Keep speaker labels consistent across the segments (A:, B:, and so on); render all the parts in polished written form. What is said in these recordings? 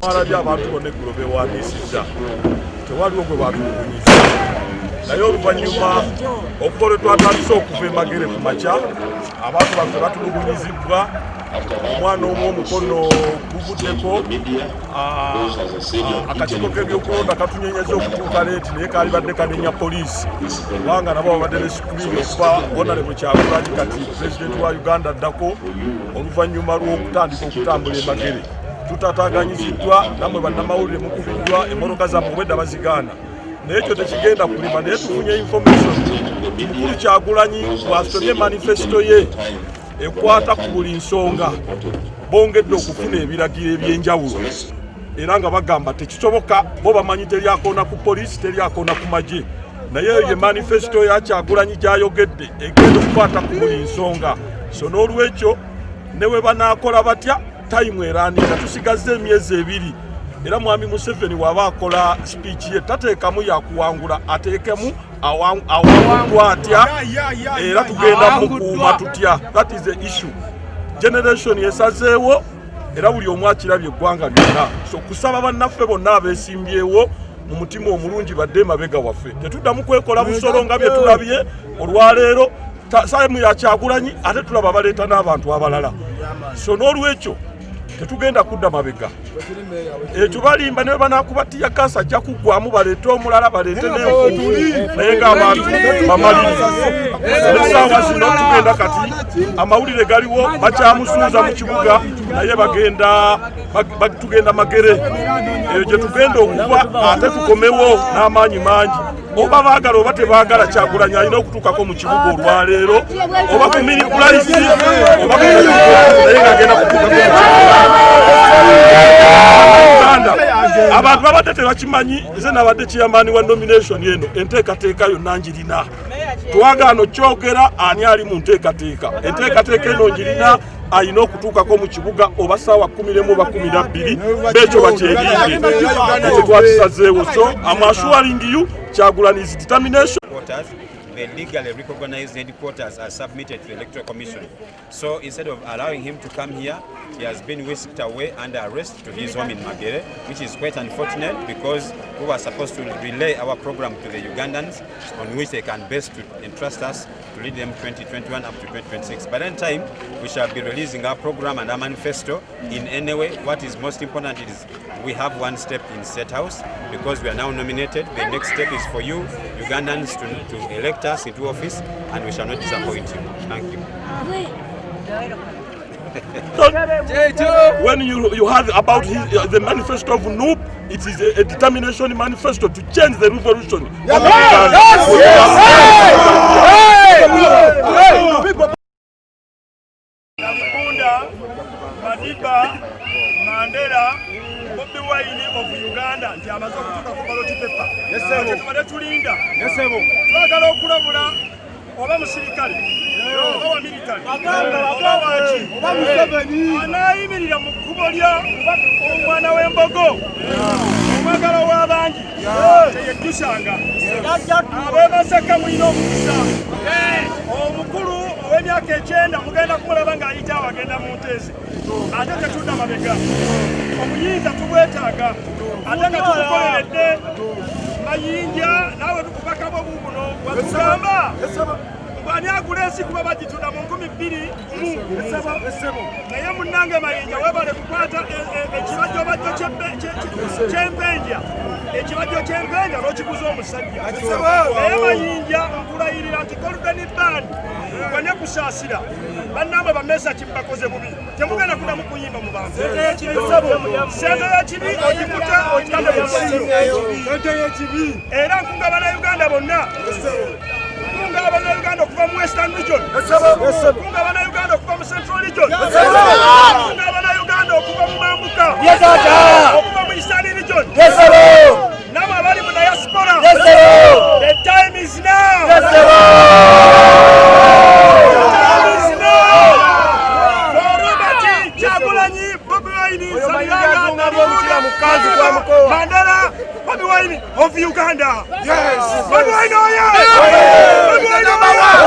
A: Marabya abantu bonna eggulo beewandiisizza tewaliwo gwe batulugunyiza naye oluvannyuma okukola twatandise okuva emagere ku makya abantu baffe batulugunyizibwa omwana omw'omukono guvuddeko akakiiko k'ebyokulonda katunyenyeza okutuuka leeti naye kaali badde kanenya poliisi kubanga nabo babadde ne sikuriini okuba Honorable Kyagulanyi kati pulezidenti wa Uganda addako oluvannyuma lw'okutandika okutambula emagere tutataaganyiziddwa nammwe bannamawulire mukubiddwa emmotoka zammwe obwedda bazigaana naye ekyo tekigenda kulima naye tufunye information mukulu Kyagulanyi bw'asomye manifesito ye ekwata ku buli nsonga bongedde okufuna ebiragiro ebyenjawulo era nga bagamba tekisoboka bo bamanyi teryakoona ku poliisi teryakoona ku magye naye eyo ye manifesito ya Kyagulanyi gy'ayogedde egenda okukwata ku buli nsonga so n'olwekyo ne bwe banaakola batya tayimu erandika tusigazze emyezi ebiri era mwami Museveni waba akola speech ye tateekamu yakuwangula ateekemu awangulwa atya era tugenda mukuuma tutya. That is the issue. Generation yesazeewo era buli omu akirabye eggwanga lyonna so kusaba bannaffe bonna abeesimbyewo mu mutima omulungi badde emabega waffe tetuddamu kwekola busolo nga bye tulabye olwaleero saamu ya Kyagulanyi ate tulaba baleeta n'abantu abalala so n'olwekyo tetugenda kudda mabega ekyo balimba ne banakubatiya kasa ajja kuggwamu baleete omulala baleete n'enfuufu naye ng'abantu bamaliriza essaawa zino tugenda kati amawulire galiwo bakyamusuuza mu kibuga naye tugenda magere eyo gye tugenda okuva ate tukomewo n'amaanyi mangi oba baagala oba tebaagala Kyagulanyi alina okutuukako mu kibuga olwaleero oba ku mini pulaisi oba ku naye ng'agenda kutuukako mu kibuga abantu babadde tebakimanyi nze nabadde chairman wa nomination eno enteekateeka yonna njirina twagaano kyogera ani ali mu nteekateeka enteekateeka eno njirina alina okutuukako mu kibuga oba ssaawa 10 oba 12 beekyo bakyeringe ekyo twatisazeewo so I'm assuring you Kyagulanyi's determination.
B: The legally recognized headquarters are submitted to the Electoral Commission. So instead of allowing him to come here, he has been whisked away under arrest to his home in Magere, which is quite unfortunate because we were supposed to relay our program to the Ugandans on which they can best to entrust us to lead them 2021 up to 2026. By that time, we shall be releasing our program and our manifesto in any way. What is most important is we have one step in State House because we are now nominated. The next step is for you, Ugandans, to elect us into office, and we shall not disappoint you. Thank you.
A: When you heard about the manifesto of NUP, it is a determination manifesto to change the revolution. Mandela, Bobi Wine of Uganda, nti amaze okutuuka ku ballot paper. Kyetubadde tulinda. Twagala okulabula oba musirikale, oba wa military, oba waki, oba Museveni anaayimirira mu kkubo lya omwana w'embogo, omwagala w'abangi, teyejjusanga. Abeebasaka mulina omukisa. Omukulu ow'emyaka 9 mugenda kumulaba ng'ayita abagenda mu nteezi. Ate tetudda mabega omuyinza tubwetaaga ate nga tukukoleredde mayinja naawe tukubakabo bubuno watugamba bw'ani agula ensi kuba bagitunda mu 2001 naye munnange mayinja webale kukwata ekibajjo bajjo ky'empenja ekibajjo ky'empenja n'okiguza omusajja naye mayinja nkulayirira nti Golden Band bane kusaasira bannamwe bamesa kibakoze bubi temugenda kudamu kuyimba mu bantu sente y'ekibi ogikuta okitanda mu sente y'ekibi era nkunga bannayuganda bonna nkunga bannayuganda okuva mu Western Region nkunga bannayuganda okuva mu Central Region nkunga bannayuganda okuva mu Mambuka okuva mu Eastern Region namwe abali mu diaspora the time is now. Mandela, Bobi Wine of Uganda. Yes. Bobi Wine, oh yeah. Bobi Wine, number one.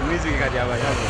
C: Music kati ya bajaji.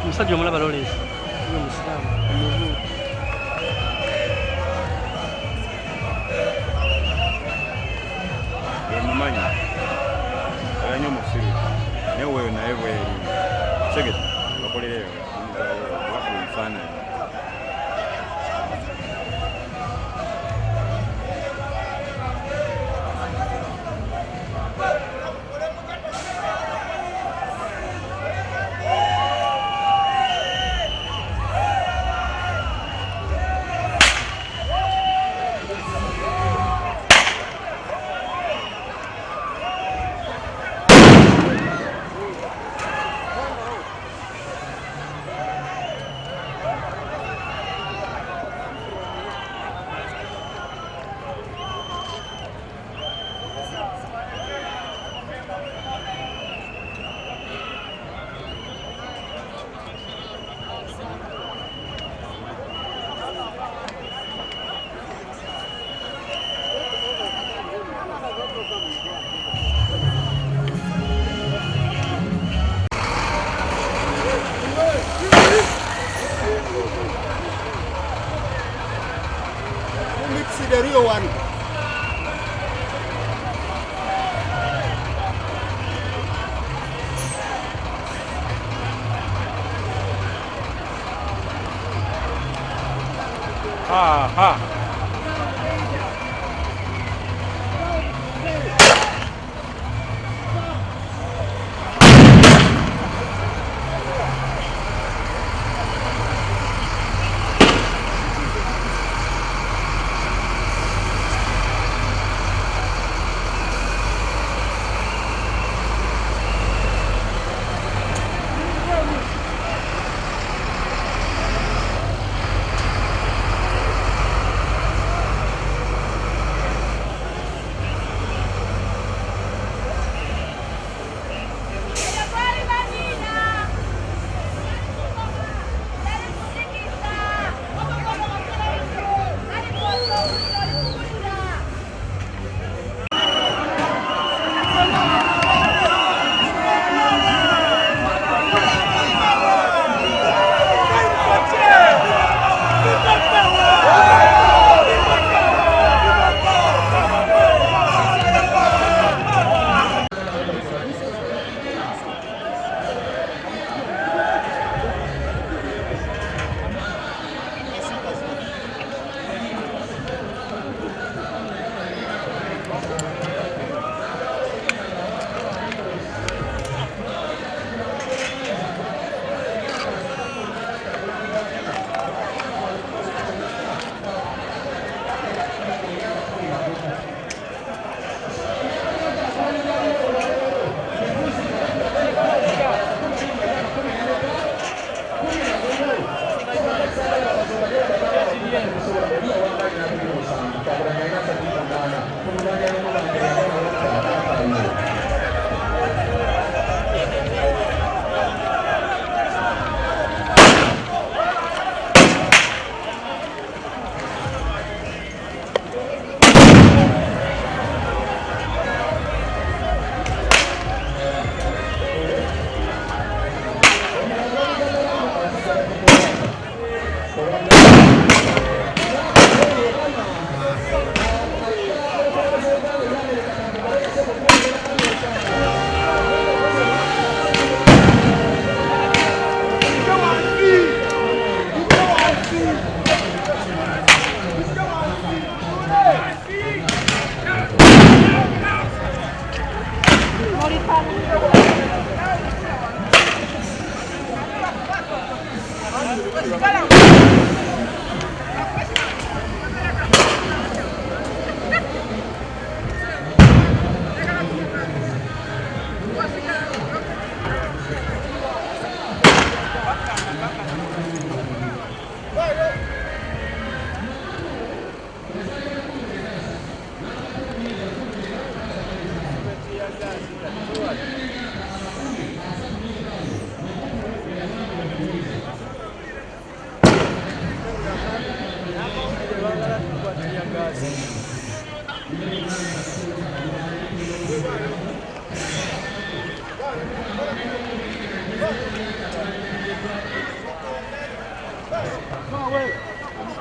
D: Musajja omulaba Lawrence uyo musiraamu omuzungu.
C: Mumanyi alanye omusiri naye weeyo naye bweri segeta bakolereyo bakuba ebifaananyi.
E: the real one.
C: Ha.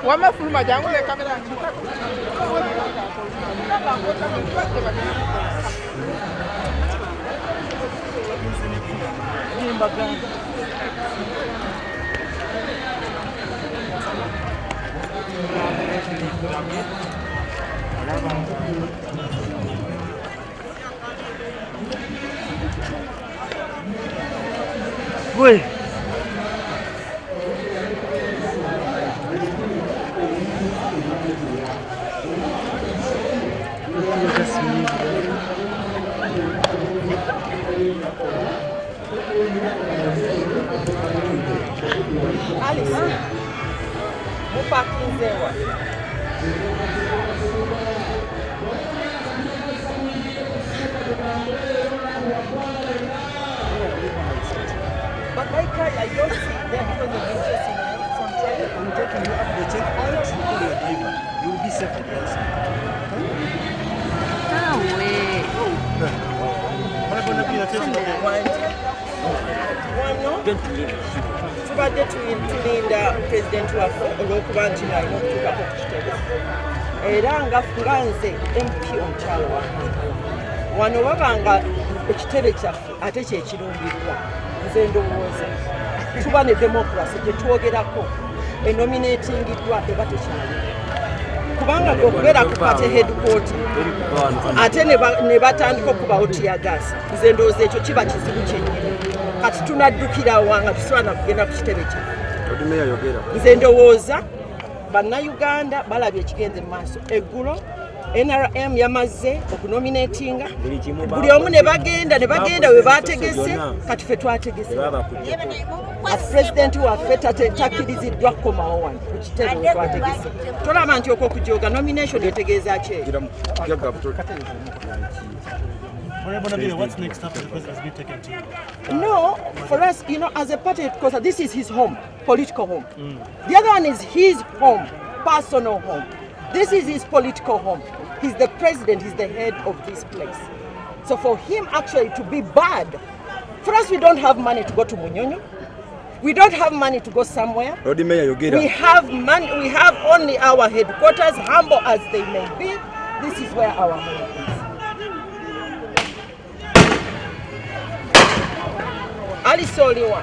F: Wamefuluma jangu le kamera
D: Oi.
F: Alice, vou para 15 euros. But my car, I don't sit there because of interest in it. So I'm taking you up the checkpoint to your driver. You will be safe at the outside.
G: Ah, ouais.
F: One, no?
E: tubadde tulinda pulezidenti waffe olw'okuba nti alina okutuukako ku kitebe era nga nze MP omukyalo wange wano babanga ekitebe kyaffe ate kyekirungiddwa nze ndowooza tuba ne demokrasi gyetwogerako enominatingiddwa eba tekyali kubanga okubeera ku pate headquarter ate ne batandika okubawo tiyagasi nze ndowooza ekyo kiba kizibu kyennyini kati tunaddukira wanga tusobola kugenda ku kitebe kyaffe nze ndowooza bannayuganda balabye ekigenze mu maaso eggulo NRM yamaze okunominatinga buli omu ne bagenda we bategese kati ffe twategese pulezidenti waffe takkiriziddwa kukomawo wano ku kitebe we twategese tolaba nti okwokujoga nomination etegeeza ki
F: What's next after the president has been taken to you?
E: No, for us, as a party, because this is his home, political home. The other one is his home, personal home. This is his political home. He's the president, he's the head of this place. So for him actually to be bad, for us we don't have money to go to Munyonyo. We don't have money to go somewhere. We have money, we have only our headquarters, humble as they may be. This is where our home is. Ali Soliwa.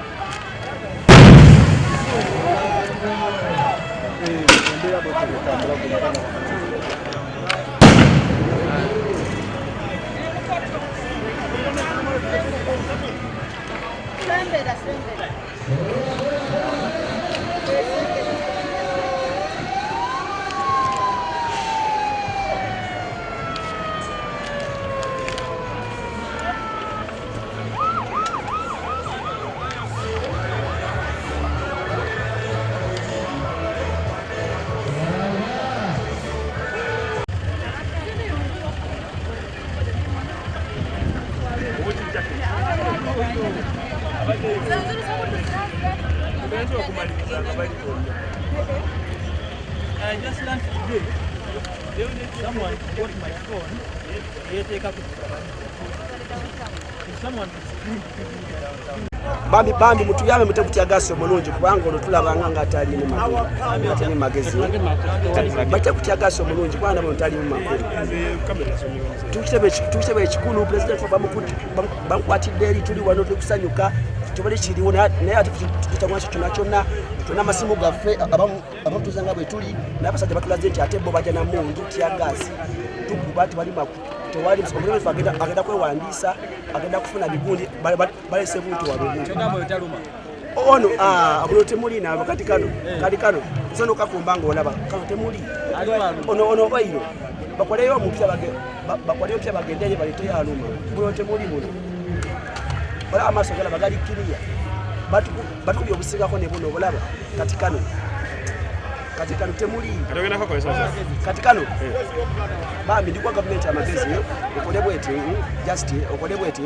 F: I just learned today. Someone got my phone. They take up someone
G: bambi mutuyame mutekutyagasyo mulungi kubanga olwo tulabanga nga atalimu magezi batya kutyagasyo mulungi kubanga nabo ntalimu makulu tukitebe ekikulu pulezidenti bamukwatidde eri tuli wano tukusanyuka tubale kiriwo naye ate tutagwanakyo kyonna kyonna tuna amasimu gaffe abamu tuzanga bwe tuli n'abasajja batulaze nti ate bo bajja namundu tyagasi tukuba tebali tewali omulembefu agenda kwewandiisa agenda kufuna bigundi balese buntu wabwe ono abulo temuli nabo kati kano kusana okakumba ng'olaba kano temuli ono obairo bakoleyo omupya bagende eri baleteyo aluma bulo temuli buno olaba amaaso galaba gali kiriya batukubye obusingako ne buno olaba kati kano temuli kati kano bambi ndikwa gavumenti amagezi okole bweti just okole bweti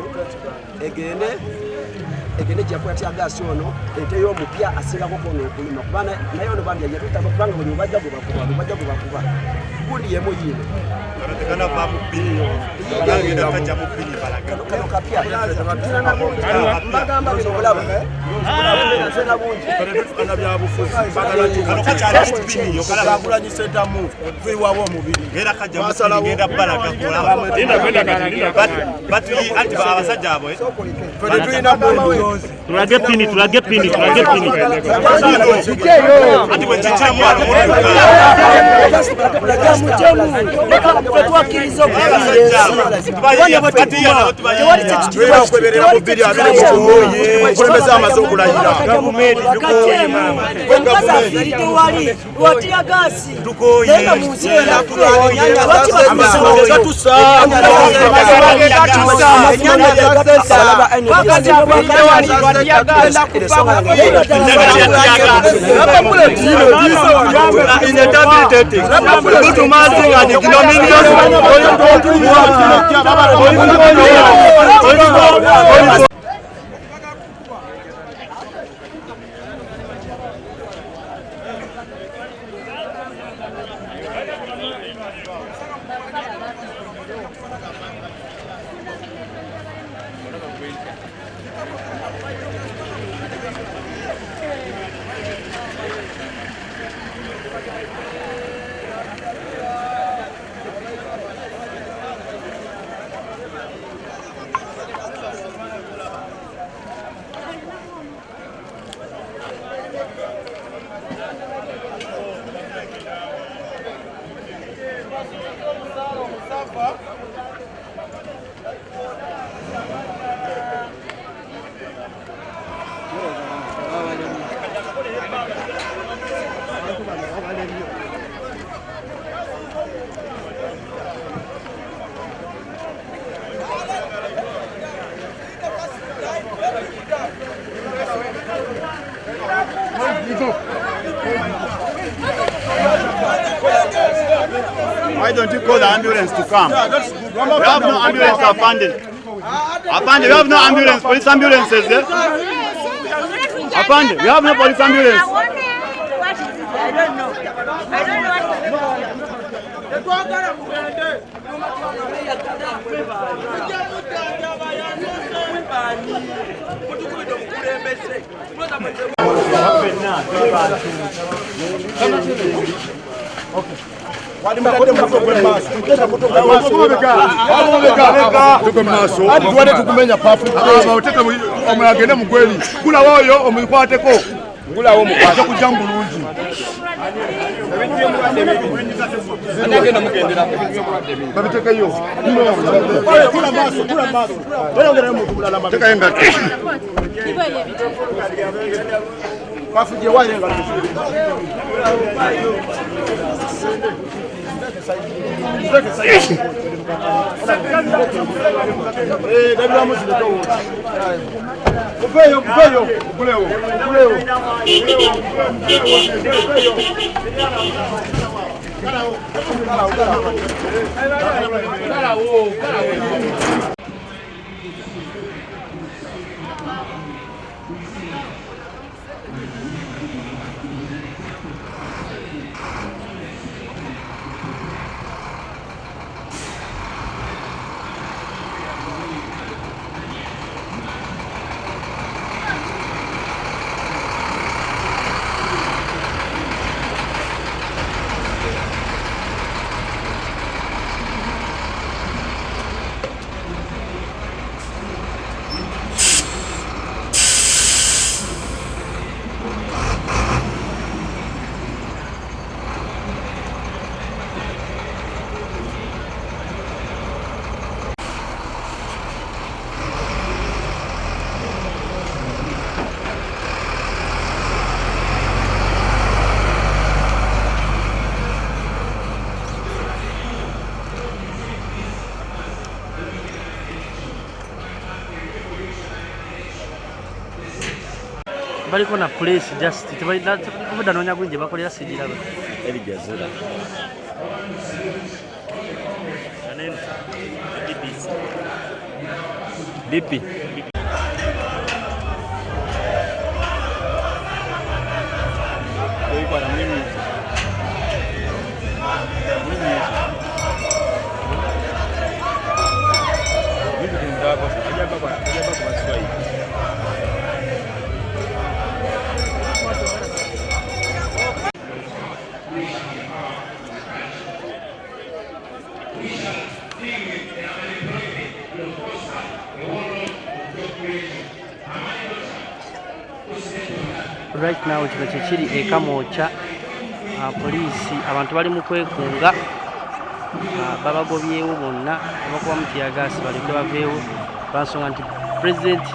G: egende gyakola tyagasi ono enteyo omupya asingako kono okuluma kubana naye ono bambi yatutamba kubanga buli bajja gubakuba gundi yemu yino kano kapya mbagamba olaba nzena bungi
A: bagulanyisetamu kwiwawo omubiri
B: abasajja abo
A: tulina
C: tulage pini
B: ati bwe kikyamu
A: okweberera mu bbiri abiri mukumoyi okulembeza amaze okulayira
H: Why don't you call the ambulance to come?
A: Yeah, that's good.
H: We have no ambulance to Apande. Apande, we have no ambulance, police ambulances there. Apande, we have no police ambulance.
I: I don't know. I don't know
A: tukumenya pafu oteka omulagende mugweli kula woyo omukwateko ngula wo mukwate kujambulungi babitekeyo kula maso bayongera mu kulala mabeka yenga pafu je wale nga
D: baliko na police just tebalida kuvuda nonya gwinje bakolera sijira
F: Eli Jazura. Bipi. Kwa mimi.
D: Right now kino kyekiri ekamocha polisi abantu bali mu kwekunga babagobyewo bonna abakuba mutiyagasi baleke baveewo bansonga nti President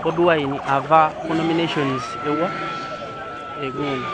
D: Bobi Wine ava ku nominations ewa egunda.